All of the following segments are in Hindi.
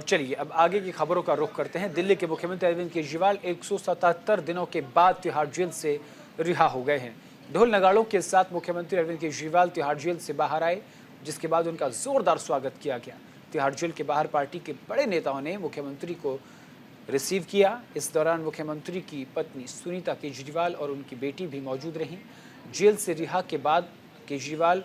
चलिए अब आगे की खबरों का रुख करते हैं। दिल्ली के मुख्यमंत्री अरविंद केजरीवाल 177 दिनों के बाद तिहाड़ जेल से रिहा हो गए हैं। ढोल नगाड़ों के साथ मुख्यमंत्री अरविंद केजरीवाल तिहाड़ जेल से बाहर आए, जिसके बाद उनका जोरदार स्वागत किया गया। तिहाड़ जेल के बाहर पार्टी के बड़े नेताओं ने मुख्यमंत्री को रिसीव किया। इस दौरान मुख्यमंत्री की पत्नी सुनीता केजरीवाल और उनकी बेटी भी मौजूद रहीं। जेल से रिहा के बाद केजरीवाल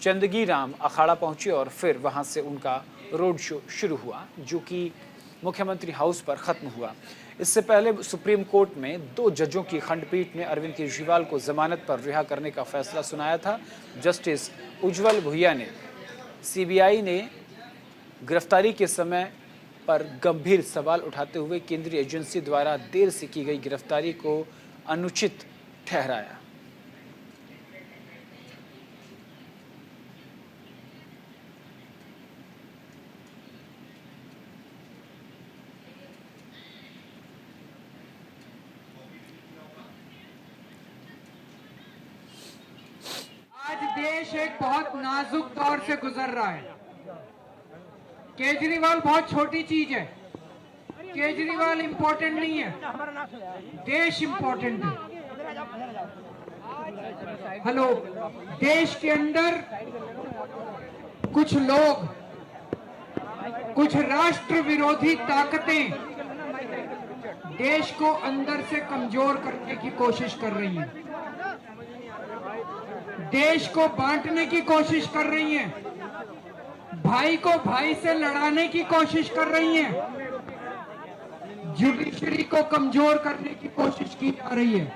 चंदगी राम अखाड़ा पहुंचे और फिर वहां से उनका रोड शो शुरू हुआ, जो कि मुख्यमंत्री हाउस पर खत्म हुआ। इससे पहले सुप्रीम कोर्ट में 2 जजों की खंडपीठ ने अरविंद केजरीवाल को जमानत पर रिहा करने का फैसला सुनाया था। जस्टिस उज्जवल भुइया ने सीबीआई ने गिरफ्तारी के समय पर गंभीर सवाल उठाते हुए केंद्रीय एजेंसी द्वारा देर से की गई गिरफ्तारी को अनुचित ठहराया। आज देश एक बहुत नाजुक दौर से गुजर रहा है। केजरीवाल बहुत छोटी चीज है, केजरीवाल इंपॉर्टेंट नहीं है, देश इंपॉर्टेंट है। हेलो, देश के अंदर कुछ लोग, कुछ राष्ट्र विरोधी ताकतें देश को अंदर से कमजोर करने की कोशिश कर रही हैं, देश को बांटने की कोशिश कर रही हैं, भाई को भाई से लड़ाने की कोशिश कर रही हैं, जुडिशरी को कमजोर करने की कोशिश की जा रही है,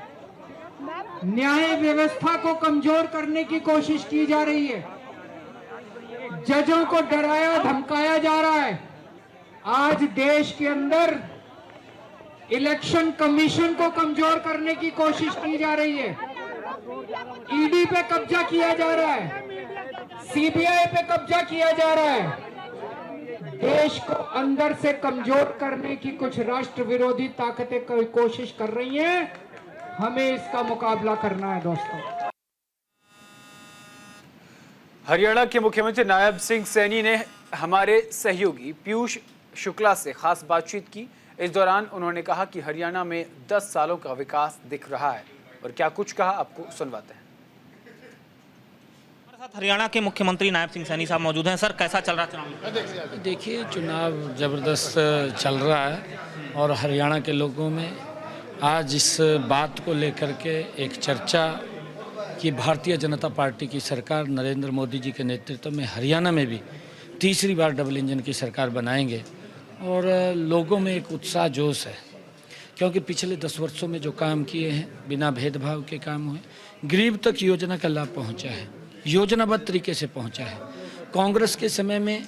न्याय व्यवस्था को कमजोर करने की कोशिश की जा रही है, जजों को डराया धमकाया जा रहा है। आज देश के अंदर इलेक्शन कमीशन को कमजोर करने की कोशिश की जा रही है, ईडी पे कब्जा किया जा रहा है, सीबीआई पे कब्जा किया जा रहा है। देश को अंदर से कमजोर करने की कुछ राष्ट्र विरोधी ताकतें कोशिश कर रही हैं। हमें इसका मुकाबला करना है दोस्तों। हरियाणा के मुख्यमंत्री नायब सिंह सैनी ने हमारे सहयोगी पीयूष शुक्ला से खास बातचीत की। इस दौरान उन्होंने कहा कि हरियाणा में 10 सालों का विकास दिख रहा है, और क्या कुछ कहा आपको सुनवाते हैं। हमारे साथ हरियाणा के मुख्यमंत्री नायब सिंह सैनी साहब मौजूद हैं। सर, कैसा चल रहा चुनाव? देखिए, चुनाव ज़बरदस्त चल रहा है और हरियाणा के लोगों में आज इस बात को लेकर के एक चर्चा कि भारतीय जनता पार्टी की सरकार नरेंद्र मोदी जी के नेतृत्व में हरियाणा में भी तीसरी बार डबल इंजन की सरकार बनाएंगे, और लोगों में एक उत्साह जोश है, क्योंकि पिछले 10 वर्षों में जो काम किए हैं बिना भेदभाव के काम हुए, गरीब तक योजना का लाभ पहुंचा है, योजनाबद्ध तरीके से पहुंचा है। कांग्रेस के समय में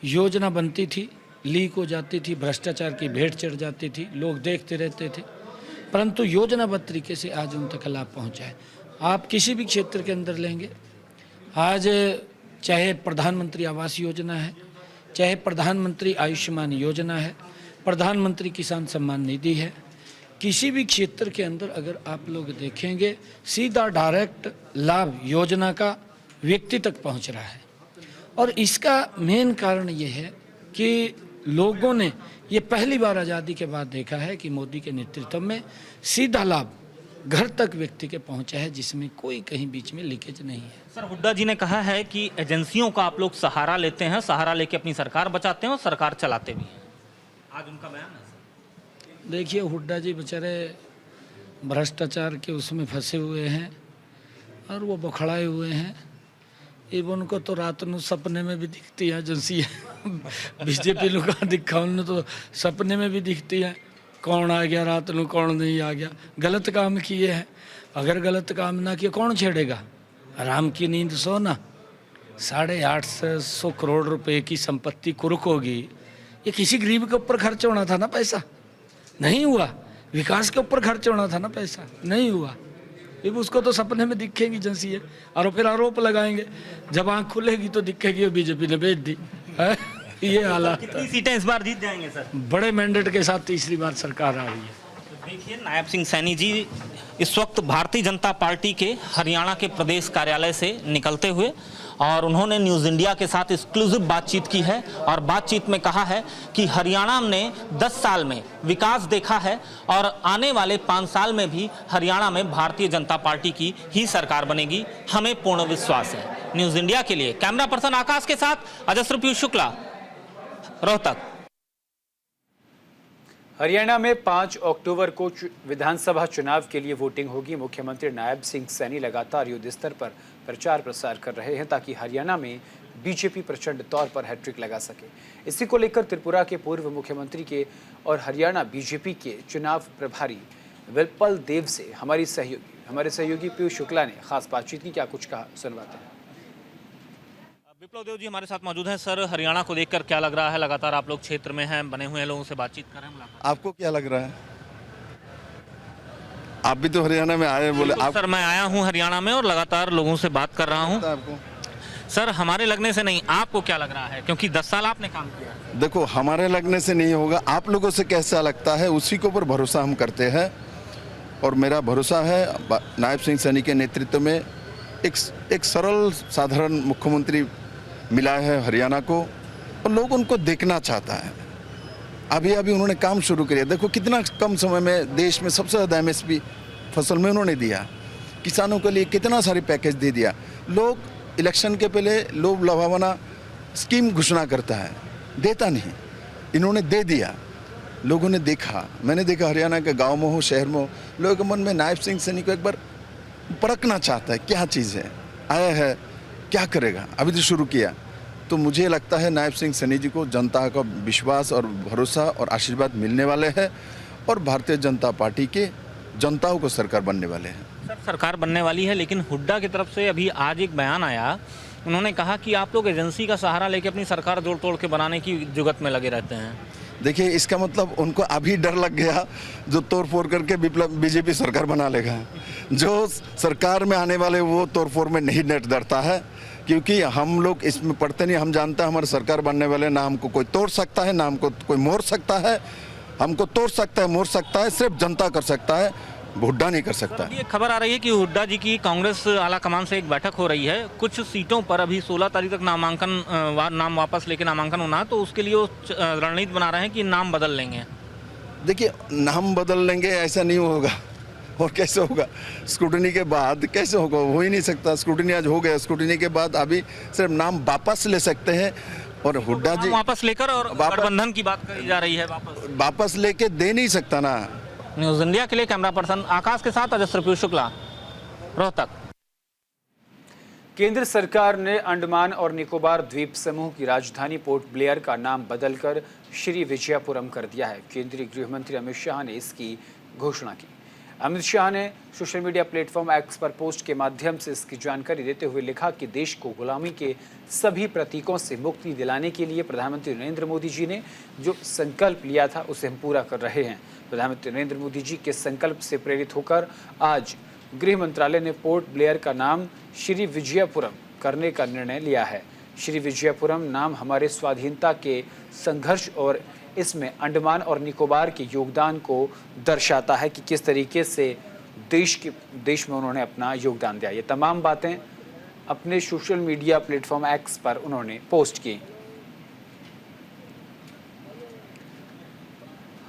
योजना बनती थी, लीक हो जाती थी, भ्रष्टाचार की भेंट चढ़ जाती थी, लोग देखते रहते थे, परंतु योजनाबद्ध तरीके से आज उन तक लाभ पहुंचा है। आप किसी भी क्षेत्र के अंदर लेंगे, आज चाहे प्रधानमंत्री आवास योजना है, चाहे प्रधानमंत्री आयुष्मान योजना है, प्रधानमंत्री किसान सम्मान निधि है, किसी भी क्षेत्र के अंदर अगर आप लोग देखेंगे सीधा डायरेक्ट लाभ योजना का व्यक्ति तक पहुंच रहा है। और इसका मेन कारण ये है कि लोगों ने ये पहली बार आज़ादी के बाद देखा है कि मोदी के नेतृत्व में सीधा लाभ घर तक व्यक्ति के पहुंचा है, जिसमें कोई कहीं बीच में लीकेज नहीं है। सर, हुड्डा जी ने कहा है कि एजेंसियों का आप लोग सहारा लेते हैं, सहारा लेके अपनी सरकार बचाते हैं और सरकार चलाते भी हैं। आज उनका बयान है सर। देखिए, हुड्डा जी बेचारे भ्रष्टाचार के उसमें फंसे हुए हैं और वो बखड़ाए हुए हैं। इवन उनको तो रात में सपने में भी दिखती है एजेंसी बीजेपी लोग दिखा, उन्हें तो सपने में भी दिखती है कौन आ गया रात में, कौन नहीं आ गया। गलत काम किए हैं, अगर गलत काम ना किए कौन छेड़ेगा। आराम की नींद सोना, 850 करोड़ रुपए की संपत्ति कुर्क होगी, ये किसी गरीब के ऊपर खर्च होना था ना, पैसा नहीं हुआ। विकास के ऊपर खर्च होना था ना, पैसा नहीं हुआ। उसको तो सपने में दिखेगी एजेंसी है, और फिर आरोप लगाएंगे, जब आँख खुलेगी तो दिखेगी बीजेपी ने भेज दी है। ये हालात। कितनी सीटें इस बार जीत जाएंगे सर? बड़े मैंडेट के साथ तीसरी बार सरकार आ रही है। तो देखिए, नायब सिंह सैनी जी इस वक्त भारतीय जनता पार्टी के हरियाणा के प्रदेश कार्यालय से निकलते हुए और उन्होंने न्यूज़ इंडिया के साथ एक्सक्लूसिव बातचीत की है और बातचीत में कहा है कि हरियाणा ने 10 साल में विकास देखा है और आने वाले 5 साल में भी हरियाणा में भारतीय जनता पार्टी की ही सरकार बनेगी, हमें पूर्ण विश्वास है। न्यूज़ इंडिया के लिए कैमरा पर्सन आकाश के साथ अजस्र पीयूष शुक्ला, रोहतक। हरियाणा में 5 अक्टूबर को विधानसभा चुनाव के लिए वोटिंग होगी। मुख्यमंत्री नायब सिंह सैनी लगातार युद्ध स्तर पर प्रचार प्रसार कर रहे हैं ताकि हरियाणा में बीजेपी प्रचंड तौर पर हैट्रिक लगा सके। इसी को लेकर त्रिपुरा के पूर्व मुख्यमंत्री के और हरियाणा बीजेपी के चुनाव प्रभारी विप्ल देव से हमारे सहयोगी पीयूष शुक्ला ने खास बातचीत की। क्या कुछ कहा, सुनवाते हैं। विप्लव देव जी हमारे साथ मौजूद हैं। सर, हरियाणा को देखकर क्या लग रहा है? लगातार आप लोग क्षेत्र में हैं, बने हुए हैं, लोगों से बातचीत कर रहे हैं। आपको क्या लग रहा है? आप भी तो हरियाणा में आए, बोले आप। सर, मैं आया हूं हरियाणा में और लगातार लोगों से बात कर रहा हूं। आपको सर, हमारे लगने से नहीं, आपको क्या लग रहा है? क्योंकि 10 साल आपने काम किया। देखो, हमारे लगने से नहीं होगा, आप लोगों से कैसा लगता है उसी के ऊपर भरोसा हम करते हैं। और मेरा भरोसा है नायब सिंह सैनी के नेतृत्व में एक सरल साधारण मुख्यमंत्री मिला है हरियाणा को और लोग उनको देखना चाहता है। अभी उन्होंने काम शुरू किया। देखो कितना कम समय में देश में सबसे ज़्यादा एमएसपी फसल में उन्होंने दिया, किसानों के लिए कितना सारी पैकेज दे दिया। लोग इलेक्शन के पहले लोभ लुभावना स्कीम घोषणा करता है, देता नहीं, इन्होंने दे दिया। लोगों ने देखा, मैंने देखा हरियाणा के गाँव में हो शहर में हो, लोगों के मन में नायब सिंह सैनी को एक बार परखना चाहता है क्या चीज़ है, आया है क्या करेगा, अभी तो शुरू किया। तो मुझे लगता है नायब सिंह सैनी जी को जनता का विश्वास और भरोसा और आशीर्वाद मिलने वाले हैं और भारतीय जनता पार्टी के जनताओं को सरकार बनने वाले हैं। सर, सरकार बनने वाली है, लेकिन हुड्डा की तरफ से अभी आज एक बयान आया। उन्होंने कहा कि आप लोग एजेंसी का सहारा लेके अपनी सरकार जोड़ तोड़ के बनाने की जुगत में लगे रहते हैं। देखिए, इसका मतलब उनको अभी डर लग गया जो तोड़ फोड़ करके बीजेपी सरकार बना लेगा। जो सरकार में आने वाले वो तोड़ फोड़ में नहीं डरता है, क्योंकि हम लोग इसमें पढ़ते नहीं। हम जानते हैं हमारे सरकार बनने वाले ना हमको कोई तोड़ सकता है ना हमको कोई मोड़ सकता है। हमको तोड़ सकता है, मोड़ सकता है सिर्फ जनता कर सकता है, हुड्डा नहीं कर सकता। ये खबर आ रही है कि हुड्डा जी की कांग्रेस आला कमान से एक बैठक हो रही है। कुछ सीटों पर अभी 16 तारीख तक नाम वापस लेके नामांकन होना है, तो उसके लिए वो रणनीति बना रहे हैं कि नाम बदल लेंगे। देखिए, नाम बदल लेंगे ऐसा नहीं होगा। और कैसे होगा? स्क्रूटनी के बाद कैसे होगा? हो ही नहीं सकता। स्क्रूटनी आज हो गया, स्क्रूटनी के बाद अभी सिर्फ नाम वापस ले सकते हैं। और हुड्डा जी वापस लेकर और गठबंधन की बात करी जा रही है, वापस लेके दे नहीं सकता ना। न्यूज़ इंडिया के लिए कैमरा पर्सन आकाश के साथ अजस्र पीयूष शुक्ला, रोहतक। केंद्र सरकार ने अंडमान और निकोबार द्वीप समूह की राजधानी पोर्ट ब्लेयर का नाम बदलकर श्री विजयपुरम कर दिया है। केंद्रीय गृह मंत्री अमित शाह ने इसकी घोषणा की। अमित शाह ने सोशल मीडिया प्लेटफॉर्म एक्स पर पोस्ट के माध्यम से इसकी जानकारी देते हुए लिखा कि देश को गुलामी के सभी प्रतीकों से मुक्ति दिलाने के लिए प्रधानमंत्री नरेंद्र मोदी जी ने जो संकल्प लिया था उसे हम पूरा कर रहे हैं। प्रधानमंत्री नरेंद्र मोदी जी के संकल्प से प्रेरित होकर आज गृह मंत्रालय ने पोर्ट ब्लेयर का नाम श्री विजयपुरम करने का निर्णय लिया है। श्री विजयपुरम नाम हमारे स्वाधीनता के संघर्ष और इसमें अंडमान और निकोबार के योगदान को दर्शाता है कि किस तरीके से देश में उन्होंने अपना योगदान दिया। ये तमाम बातें अपने सोशल मीडिया प्लेटफॉर्म एक्स पर उन्होंने पोस्ट की।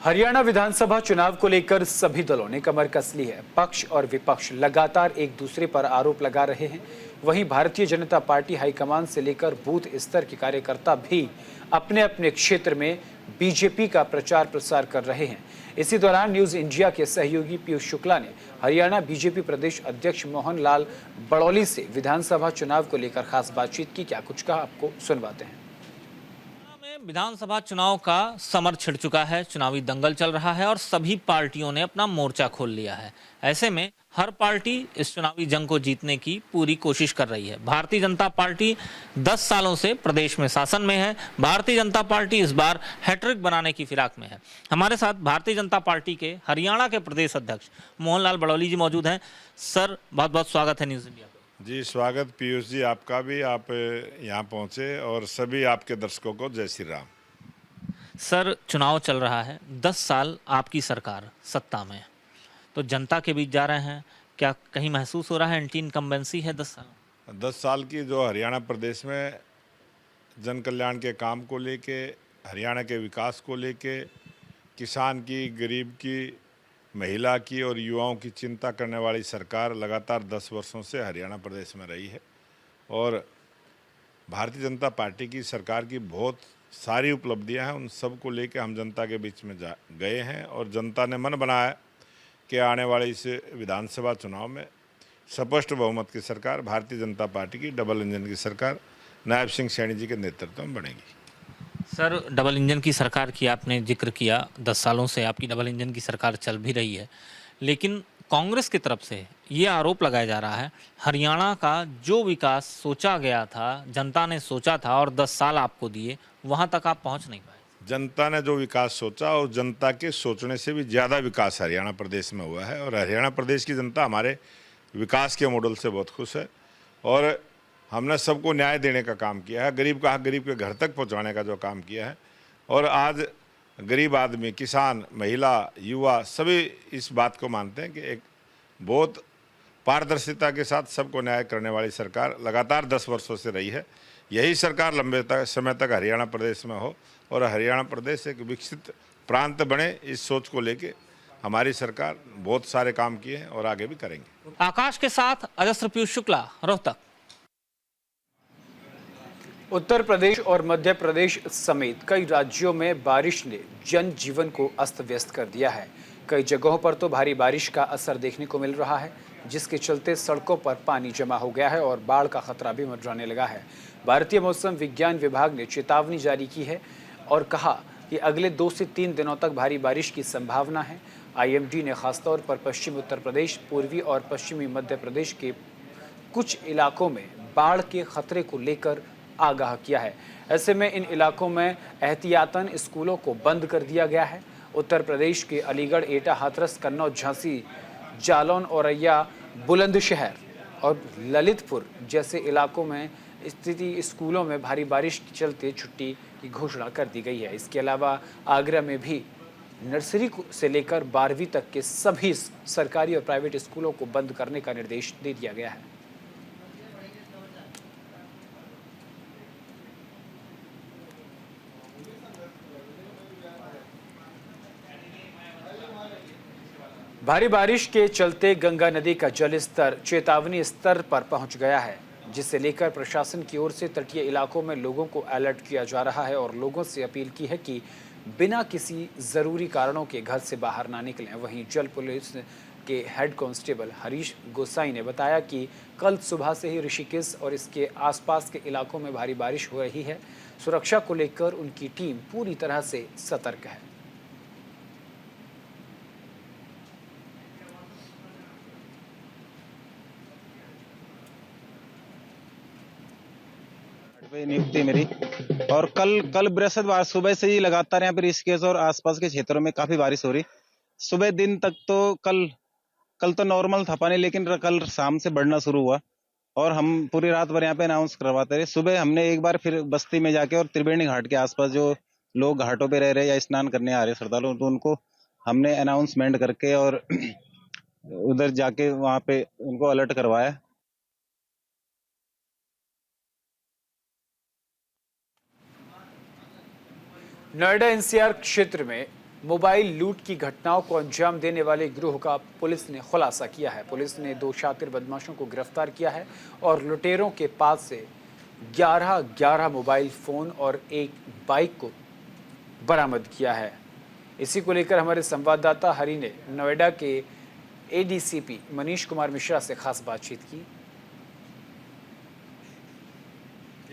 हरियाणा विधानसभा चुनाव को लेकर सभी दलों ने कमर कस ली है। पक्ष और विपक्ष लगातार एक दूसरे पर आरोप लगा रहे हैं। वहीं भारतीय जनता पार्टी हाईकमान से लेकर बूथ स्तर के कार्यकर्ता भी अपने अपने क्षेत्र में बीजेपी का प्रचार प्रसार कर रहे हैं। इसी दौरान न्यूज़ इंडिया के सहयोगी पीयूष शुक्ला ने हरियाणा बीजेपी प्रदेश अध्यक्ष मोहन लाल बड़ौली से विधानसभा चुनाव को लेकर खास बातचीत की। क्या कुछ कहा, आपको सुनवाते हैं। विधानसभा चुनाव का समर छिड़ चुका है, चुनावी दंगल चल रहा है और सभी पार्टियों ने अपना मोर्चा खोल लिया है। ऐसे में हर पार्टी इस चुनावी जंग को जीतने की पूरी कोशिश कर रही है। भारतीय जनता पार्टी 10 सालों से प्रदेश में शासन में है। भारतीय जनता पार्टी इस बार हैट्रिक बनाने की फिराक में है। हमारे साथ भारतीय जनता पार्टी के हरियाणा के प्रदेश अध्यक्ष मोहन लाल बड़ौली जी मौजूद हैं। सर, बहुत बहुत स्वागत है न्यूज़ इंडिया। जी स्वागत पीयूष जी, आपका भी। आप यहाँ पहुँचे और सभी आपके दर्शकों को जय श्री राम। सर, चुनाव चल रहा है, 10 साल आपकी सरकार सत्ता में, तो जनता के बीच जा रहे हैं, क्या कहीं महसूस हो रहा है एंटी इनकम्बेंसी है 10 साल? 10 साल की जो हरियाणा प्रदेश में जन कल्याण के काम को लेके, हरियाणा के विकास को लेके, किसान की, गरीब की, महिला की और युवाओं की चिंता करने वाली सरकार लगातार 10 वर्षों से हरियाणा प्रदेश में रही है। और भारतीय जनता पार्टी की सरकार की बहुत सारी उपलब्धियां हैं, उन सब को लेके हम जनता के बीच में गए हैं और जनता ने मन बनाया कि आने वाले इस विधानसभा चुनाव में स्पष्ट बहुमत की सरकार, भारतीय जनता पार्टी की डबल इंजन की सरकार नायब सिंह सैनी जी के नेतृत्व में बनेगी। सर, डबल इंजन की सरकार की आपने जिक्र किया, 10 सालों से आपकी डबल इंजन की सरकार चल भी रही है, लेकिन कांग्रेस की तरफ से ये आरोप लगाया जा रहा है हरियाणा का जो विकास सोचा गया था, जनता ने सोचा था और 10 साल आपको दिए, वहाँ तक आप पहुँच नहीं पाए। जनता ने जो विकास सोचा और जनता के सोचने से भी ज़्यादा विकास हरियाणा प्रदेश में हुआ है और हरियाणा प्रदेश की जनता हमारे विकास के मॉडल से बहुत खुश है और हमने सबको न्याय देने का काम किया है, गरीब का हक गरीब के घर तक पहुंचाने का जो काम किया है। और आज गरीब आदमी, किसान, महिला, युवा सभी इस बात को मानते हैं कि एक बहुत पारदर्शिता के साथ सबको न्याय करने वाली सरकार लगातार 10 वर्षों से रही है। यही सरकार लंबे समय तक हरियाणा प्रदेश में हो और हरियाणा प्रदेश एक विकसित प्रांत बने, इस सोच को लेके हमारी सरकार बहुत सारे काम किए हैं और आगे भी करेंगे। आकाश के साथ अजस्त्र पीयूष शुक्ला, रोहतक। उत्तर प्रदेश और मध्य प्रदेश समेत कई राज्यों में बारिश ने जनजीवन को अस्त व्यस्त कर दिया है। कई जगहों पर तो भारी बारिश का असर देखने को मिल रहा है, जिसके चलते सड़कों पर पानी जमा हो गया है और बाढ़ का खतरा भी मंडराने लगा है। भारतीय मौसम विज्ञान विभाग ने चेतावनी जारी की है और कहा कि अगले 2 से 3 दिनों तक भारी बारिश की संभावना है। IMD ने खासतौर पर पश्चिमी उत्तर प्रदेश, पूर्वी और पश्चिमी मध्य प्रदेश के कुछ इलाकों में बाढ़ के खतरे को लेकर आगाह किया है। ऐसे में इन इलाकों में एहतियातन स्कूलों को बंद कर दिया गया है। उत्तर प्रदेश के अलीगढ़, एटा, हाथरस, कन्नौज, झांसी, जालौन, औरैया, बुलंदशहर और ललितपुर जैसे इलाकों में स्थिति स्कूलों में भारी बारिश के चलते छुट्टी की घोषणा कर दी गई है। इसके अलावा आगरा में भी नर्सरी से लेकर 12वीं तक के सभी सरकारी और प्राइवेट स्कूलों को बंद करने का निर्देश दे दिया गया है। भारी बारिश के चलते गंगा नदी का जलस्तर चेतावनी स्तर पर पहुंच गया है, जिसे लेकर प्रशासन की ओर से तटीय इलाकों में लोगों को अलर्ट किया जा रहा है और लोगों से अपील की है कि बिना किसी जरूरी कारणों के घर से बाहर ना निकलें। वहीं जल पुलिस के हेड कांस्टेबल हरीश गोसाई ने बताया कि कल सुबह से ही ऋषिकेश और इसके आसपास के इलाकों में भारी बारिश हो रही है। सुरक्षा को लेकर उनकी टीम पूरी तरह से सतर्क है। नियुक्ति मेरी और कल बृहस्पतिवार सुबह से ही लगातार यहाँ पे ऋषिकेश और आसपास के क्षेत्रों में काफी बारिश हो रही। सुबह दिन तक तो कल तो नॉर्मल था पानी, लेकिन कल शाम से बढ़ना शुरू हुआ और हम पूरी रात भर यहाँ पे अनाउंस करवाते रहे। सुबह हमने एक बार फिर बस्ती में जाके और त्रिवेणी घाट के आसपास जो लोग घाटों पे रह रहे या स्नान करने आ रहे श्रद्धालु, तो उनको हमने अनाउंसमेंट करके और उधर जाके वहाँ पे उनको अलर्ट करवाया। नोएडा NCR क्षेत्र में मोबाइल लूट की घटनाओं को अंजाम देने वाले गिरोह का पुलिस ने खुलासा किया है। पुलिस ने 2 शातिर बदमाशों को गिरफ्तार किया है और लुटेरों के पास से 11 मोबाइल फोन और एक बाइक को बरामद किया है। इसी को लेकर हमारे संवाददाता हरि ने नोएडा के ADCP मनीष कुमार मिश्रा से खास बातचीत की।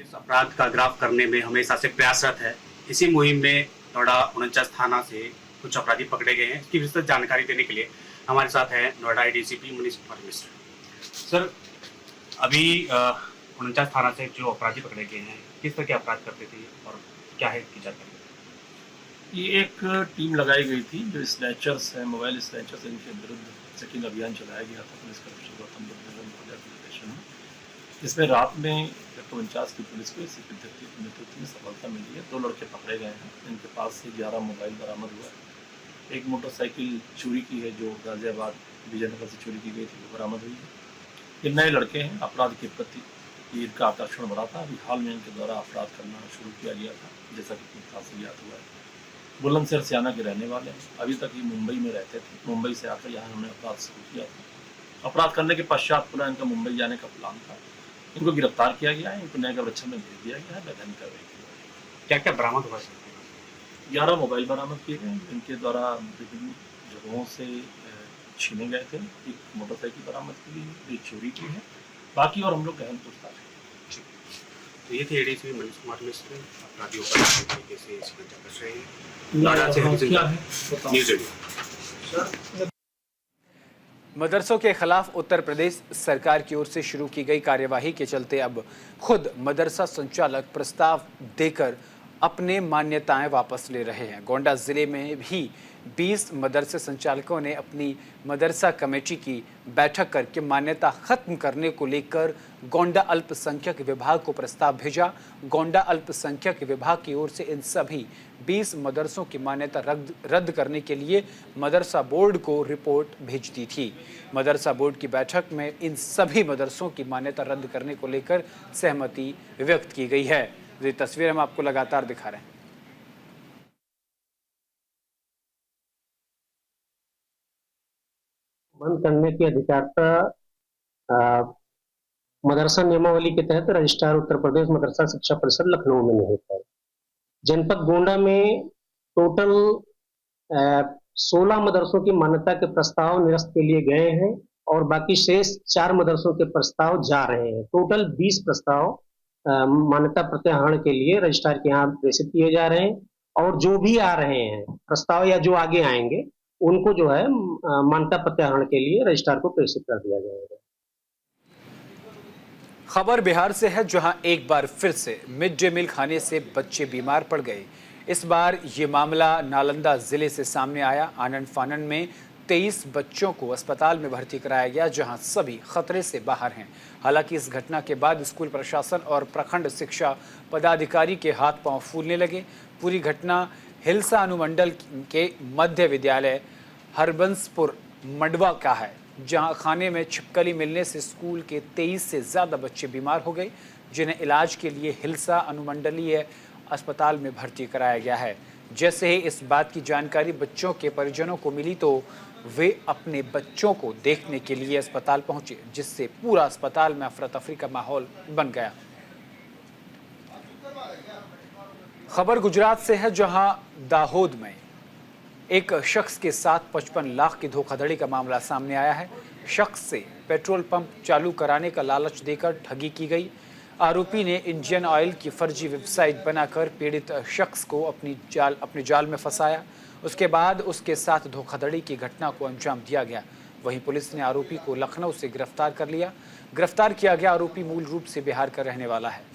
इस अपराध का ग्राफ करने में हमेशा से प्रयासरत है। इसी मुहिम में नोएडा 49 थाना से कुछ अपराधी पकड़े गए हैं। इसकी विस्तृत जानकारी देने के लिए हमारे साथ है नोएडा ADCP मनीष कुमार मिश्रा। सर, अभी 49 थाना से जो अपराधी पकड़े गए हैं, किस तरह के अपराध करते थे और क्या है इसकी जानकारी? ये एक टीम लगाई गई थी जो स्नैचर्स हैं, मोबाइल स्नैचर्स, इनके विरुद्ध चेकिंग अभियान चलाया गया था पुलिस कमिश्नर गौतम बुद्ध निर्देशन में, जिसमें रात में 49 की पुलिस को इसी नेतृत्व में सफलता मिली है। 2 लड़के पकड़े गए हैं। इनके पास से 11 मोबाइल बरामद हुआ है। एक मोटरसाइकिल चोरी की है जो गाजियाबाद विजयनगर से चोरी की गई थी, वो बरामद हुई है। ये नए लड़के हैं, अपराध के प्रति कि इनका आकर्षण बढ़ा था। अभी हाल में इनके द्वारा अपराध करना शुरू किया गया था, जैसा कि पुलिस से ज्ञात हुआ है। बुलंदशहर सियाना के रहने वाले हैं। अभी तक ये मुंबई में रहते थे। मुंबई से आकर यहाँ उन्होंने अपराध शुरू किया था। अपराध करने के पश्चात पुनः इनका मुंबई जाने का प्लान था। इनको गिरफ्तार किया गया है, इनको न्यायिक वृक्षण में भेज दिया गया है, वैधानिक कार्रवाई की जाएगी। क्या क्या बरामद हुआ सर? 11 मोबाइल बरामद किए गए। इनके द्वारा विभिन्न जगहों से छीने गए थे। एक मोटरसाइकिल बरामद की गई, एक चोरी की है। बाकी और हम लोग गहन पूछताछ करेंगे। तो ये थे एडीसीपी मनीष कुमार मिश्र, अपराधियों पर किस तरीके से शिकंजा कस रहे हैं। नोएडा से क्या है न्यूज़ एडियो। मदरसों के खिलाफ उत्तर प्रदेश सरकार की ओर से शुरू की गई कार्यवाही के चलते अब खुद मदरसा संचालक प्रस्ताव देकर अपने मान्यताएं वापस ले रहे हैं। गोंडा जिले में भी 20 मदरसे संचालकों ने अपनी मदरसा कमेटी की बैठक करके मान्यता खत्म करने को लेकर गोंडा अल्पसंख्यक विभाग को प्रस्ताव भेजा। गोंडा अल्पसंख्यक विभाग की ओर से इन सभी 20 मदरसों की मान्यता रद्द करने के लिए मदरसा बोर्ड को रिपोर्ट भेज दी थी। मदरसा बोर्ड की बैठक में इन सभी मदरसों की मान्यता रद्द करने को लेकर सहमति व्यक्त की गई है। ये तस्वीर हम आपको लगातार दिखा रहे हैं। बंद करने की अधिकारिता मदरसा नियमावली के तहत रजिस्ट्रार उत्तर प्रदेश मदरसा शिक्षा परिषद लखनऊ में निहित है। जनपद गोंडा में टोटल 16 मदरसों की मान्यता के प्रस्ताव निरस्त के लिए गए हैं और बाकी शेष 4 मदरसों के प्रस्ताव जा रहे हैं। टोटल 20 प्रस्ताव मान्यता प्रत्याहरण के लिए रजिस्ट्रार के यहाँ प्रेषित किए जा रहे हैं और जो भी आ रहे हैं प्रस्ताव या जो आगे आएंगे उनको जो है मान्यता प्रत्याहरण के लिए रजिस्ट्रार को प्रेषित कर दिया जाएगा। खबर बिहार से है, जहां एक बार फिर से मिड डे मील खाने से बच्चे बीमार पड़ गए। इस बार ये मामला नालंदा जिले से सामने आया। आनंद फानन में 23 बच्चों को अस्पताल में भर्ती कराया गया, जहां सभी खतरे से बाहर हैं। हालांकि इस घटना के बाद स्कूल प्रशासन और प्रखंड शिक्षा पदाधिकारी के हाथ पांव फूलने लगे। पूरी घटना हिलसा अनुमंडल के मध्य विद्यालय हरबंसपुर मंडवा का है, जहां खाने में छिपकली मिलने से स्कूल के 23 से ज़्यादा बच्चे बीमार हो गए, जिन्हें इलाज के लिए हिलसा अनुमंडलीय अस्पताल में भर्ती कराया गया है। जैसे ही इस बात की जानकारी बच्चों के परिजनों को मिली तो वे अपने बच्चों को देखने के लिए अस्पताल पहुंचे, जिससे पूरा अस्पताल में अफरा तफरी का माहौल बन गया। खबर गुजरात से है, जहां दाहोद में एक शख्स के साथ 55 लाख की धोखाधड़ी का मामला सामने आया है। शख्स से पेट्रोल पंप चालू कराने का लालच देकर ठगी की गई। आरोपी ने इंडियन ऑयल की फर्जी वेबसाइट बनाकर पीड़ित शख्स को अपने जाल में फंसाया। उसके बाद उसके साथ धोखाधड़ी की घटना को अंजाम दिया गया। वहीं पुलिस ने आरोपी को लखनऊ से गिरफ्तार कर लिया। गिरफ्तार किया गया आरोपी मूल रूप से बिहार का रहने वाला है।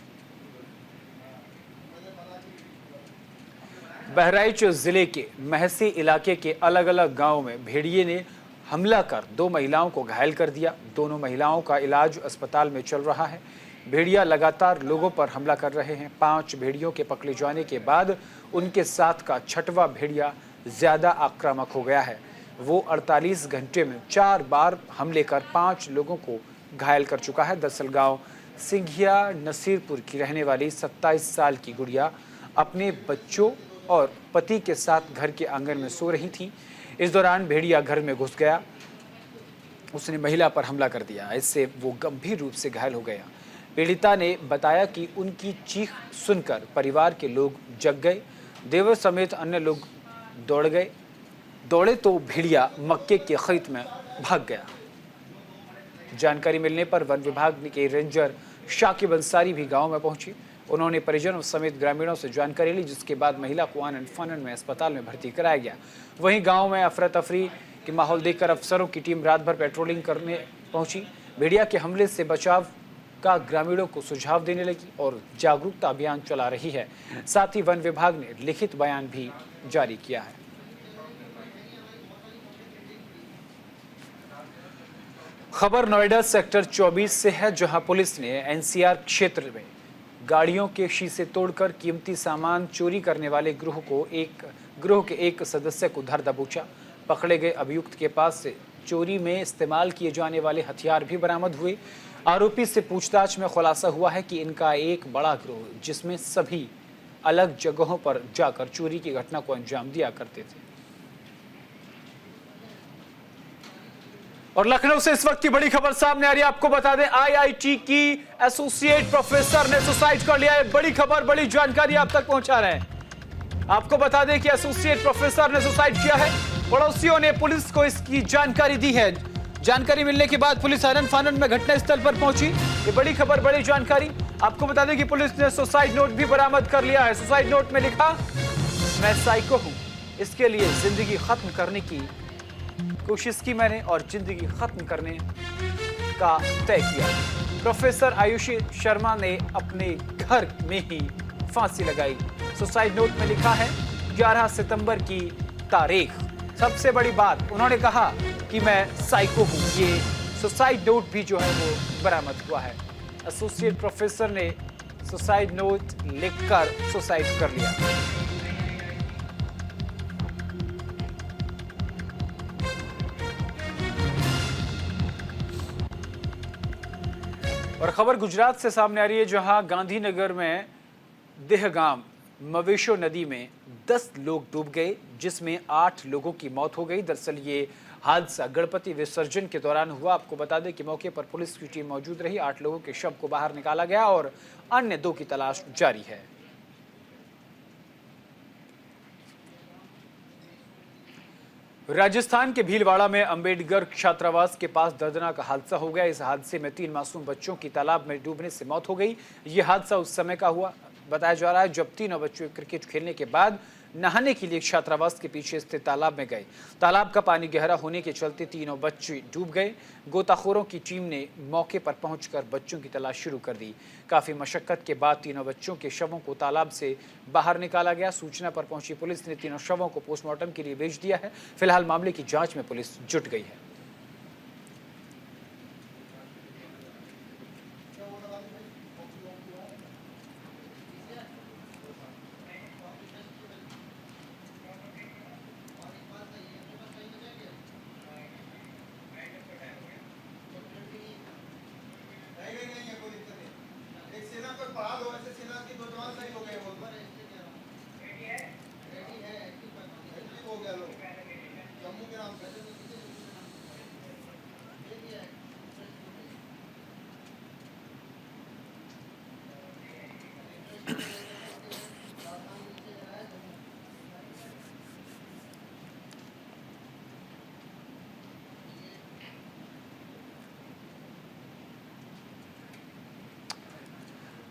बहराइच जिले के महसी इलाके के अलग अलग गांवों में भेड़िए ने हमला कर 2 महिलाओं को घायल कर दिया। दोनों महिलाओं का इलाज अस्पताल में चल रहा है। भेड़िया लगातार लोगों पर हमला कर रहे हैं। 5 भेड़ियों के पकड़े जाने के बाद उनके साथ का 6वां भेड़िया ज़्यादा आक्रामक हो गया है। वो 48 घंटे में 4 बार हमले कर 5 लोगों को घायल कर चुका है। दरअसल गाँव सिंघिया नसीरपुर की रहने वाली 27 साल की गुड़िया अपने बच्चों और पति के साथ घर के आंगन में सो रही थी। इस दौरान भेड़िया घर में घुस गया। उसने महिला पर हमला कर दिया। इससे वो गंभीर रूप से घायल हो गया। पीड़िता ने बताया कि उनकी चीख सुनकर परिवार के लोग जग गए। देवर समेत अन्य लोग दौड़े तो भेड़िया मक्के के खेत में भाग गया। जानकारी मिलने पर वन विभाग के रेंजर शाकिब अंसारी भी गांव में पहुंची। उन्होंने परिजनों समेत ग्रामीणों से जानकारी ली, जिसके बाद महिला को आनंद फानन में अस्पताल में भर्ती कराया गया। वहीं गांव में अफरा तफरी के माहौल देखकर अफसरों की टीम रात भर पेट्रोलिंग करने पहुंची। भेड़िया के हमले से बचाव का ग्रामीणों को सुझाव देने लगी और जागरूकता अभियान चला रही है। साथ ही वन विभाग ने लिखित बयान भी जारी किया है। खबर नोएडा सेक्टर 24 से है, जहां पुलिस ने एनसीआर क्षेत्र में गाड़ियों के शीशे तोड़कर कीमती सामान चोरी करने वाले ग्रोह के एक सदस्य को धर दबोचा। पकड़े गए अभियुक्त के पास से चोरी में इस्तेमाल किए जाने वाले हथियार भी बरामद हुए। आरोपी से पूछताछ में खुलासा हुआ है कि इनका एक बड़ा गिरोह जिसमें सभी अलग जगहों पर जाकर चोरी की घटना को अंजाम दिया करते थे। और लखनऊ से इस वक्त की बड़ी खबर सामने आ रही है। आपको बता दें, आईआईटी की एसोसिएट प्रोफेसर ने सुसाइड कर लिया है। बड़ी खबर, बड़ी जानकारी आप तक पहुंचा रहे हैं। आपको बता दें कि एसोसिएट प्रोफेसर ने सुसाइड किया है। पड़ोसियों ने पुलिस को इसकी जानकारी दी है। जानकारी मिलने के बाद पुलिस आनन फानन में घटनास्थल पर पहुंची। ये बड़ी खबर, बड़ी जानकारी। आपको बता दें कि पुलिस ने सुसाइड नोट भी बरामद कर लिया है। सुसाइड नोट में लिखा, मैं साइको हूं, इसके लिए जिंदगी खत्म करने की कोशिश की मैंने और जिंदगी खत्म करने का तय किया। प्रोफेसर आयुषी शर्मा ने अपने घर में ही फांसी लगाई। सुसाइड नोट में लिखा है 11 सितंबर की तारीख। सबसे बड़ी बात, उन्होंने कहा कि मैं साइको हूं। ये सुसाइड नोट भी जो है वो बरामद हुआ है। एसोसिएट प्रोफेसर ने सुसाइड नोट लिखकर सुसाइड कर लिया। और खबर गुजरात से सामने आ रही है, जहां गांधीनगर में देहगाम मवेशो नदी में 10 लोग डूब गए, जिसमें 8 लोगों की मौत हो गई। दरअसल ये हादसा गणपति विसर्जन के दौरान हुआ। आपको बता दें कि मौके पर पुलिस की टीम मौजूद रही। 8 लोगों के शव को बाहर निकाला गया और अन्य 2 की तलाश जारी है। राजस्थान के भीलवाड़ा में अंबेडकर छात्रावास के पास दर्दनाक हादसा हो गया। इस हादसे में 3 मासूम बच्चों की तालाब में डूबने से मौत हो गई। यह हादसा उस समय का हुआ बताया जा रहा है जब तीनों बच्चे क्रिकेट खेलने के बाद नहाने के लिए छात्रावास के पीछे स्थित तालाब में गए। तालाब का पानी गहरा होने के चलते तीनों बच्चे डूब गए। गोताखोरों की टीम ने मौके पर पहुंचकर बच्चों की तलाश शुरू कर दी। काफी मशक्कत के बाद तीनों बच्चों के शवों को तालाब से बाहर निकाला गया। सूचना पर पहुंची पुलिस ने तीनों शवों को पोस्टमार्टम के लिए भेज दिया है। फिलहाल मामले की जांच में पुलिस जुट गई है।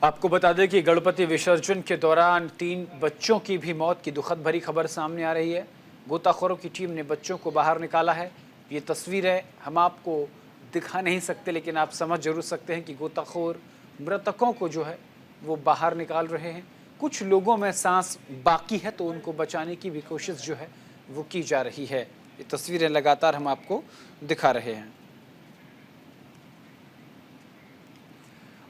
आपको बता दें कि गणपति विसर्जन के दौरान 3 बच्चों की भी मौत की दुखद भरी खबर सामने आ रही है। गोताखोरों की टीम ने बच्चों को बाहर निकाला है। ये तस्वीरें हम आपको दिखा नहीं सकते, लेकिन आप समझ जरूर सकते हैं कि गोताखोर मृतकों को जो है वो बाहर निकाल रहे हैं। कुछ लोगों में सांस बाकी है तो उनको बचाने की भी कोशिश जो है वो की जा रही है। ये तस्वीरें लगातार हम आपको दिखा रहे हैं।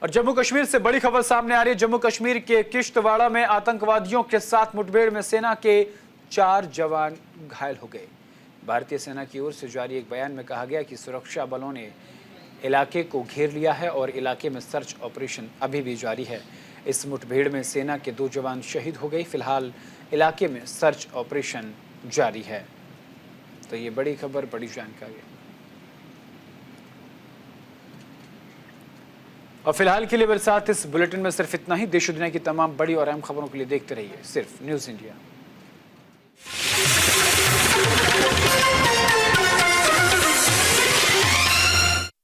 और जम्मू कश्मीर से बड़ी खबर सामने आ रही है। जम्मू कश्मीर के किश्तवाड़ा में आतंकवादियों के साथ मुठभेड़ में सेना के 4 जवान घायल हो गए। भारतीय सेना की ओर से जारी एक बयान में कहा गया कि सुरक्षा बलों ने इलाके को घेर लिया है और इलाके में सर्च ऑपरेशन अभी भी जारी है। इस मुठभेड़ में सेना के 2 जवान शहीद हो गए। फिलहाल इलाके में सर्च ऑपरेशन जारी है। तो ये बड़ी खबर, बड़ी जानकारी। और फिलहाल के लिए मेरे साथ इस बुलेटिन में सिर्फ इतना ही। देश और दुनिया की तमाम बड़ी और अहम खबरों के लिए देखते रहिए सिर्फ न्यूज़ इंडिया।